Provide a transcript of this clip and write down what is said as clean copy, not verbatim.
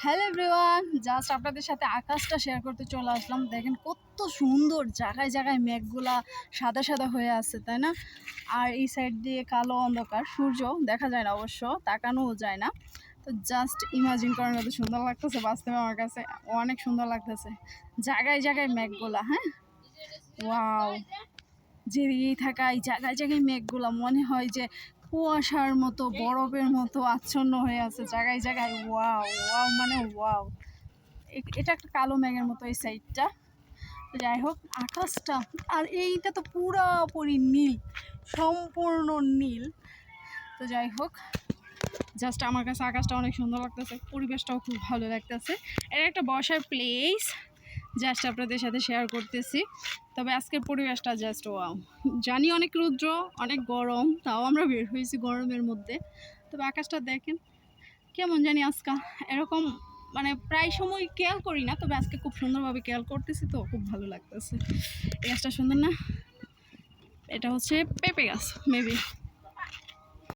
Hello everyone, just আপনাদের সাথে আকাশটা শেয়ার করতে চলে আসলাম। দেখেন কত সুন্দর, জায়গায় জায়গায় মেঘগুলা সাদা সাদা হয়ে আছে, তাই না? আর এই সাইড দিয়ে কালো অন্ধকার, সূর্য দেখা যায় না, অবশ্য তাকানোও যায় না। তো জাস্ট ইমাজিন করার মতো সুন্দর লাগতেছে, বাস্তবে আমার কাছে অনেক সুন্দর লাগতেছে। জায়গায় জায়গায় মেঘগুলা, হ্যাঁ, ওয়াও! যেদিকেই থাকাই জায়গায় জায়গায় মেঘগুলা মনে হয় যে কুয়াশার মতো, বরফের মতো আচ্ছন্ন হয়ে আছে জায়গায় জায়গায়। ওয়াও ওয়াও, মানে ওয়াও! এটা একটা কালো মেঘের মতো এই সাইডটা। যাই হোক, আকাশটা আর এইটা তো পুরোপুরি নীল, সম্পূর্ণ নীল। তো যাই হোক, জাস্ট আমার কাছে আকাশটা অনেক সুন্দর লাগতেছে, পরিবেশটাও খুব ভালো লাগতেছে। এটা একটা বসার প্লেস, জাস্ট আপনাদের সাথে শেয়ার করতেছি। তবে আজকের পরিবেশটা জাস্ট ওয়াও। জানি অনেক রৌদ্র, অনেক গরম, তাও আমরা বের হয়েছি গরমের মধ্যে। তবে আকাশটা দেখেন কেমন জানি আজকে এরকম, মানে প্রায় সময় খেয়াল করি না, তবে আজকে খুব সুন্দরভাবে খেয়াল করতেছি, তো খুব ভালো লাগতেছে। এই গাছটা সুন্দর না? এটা হচ্ছে পেঁপে গাছ মেবি।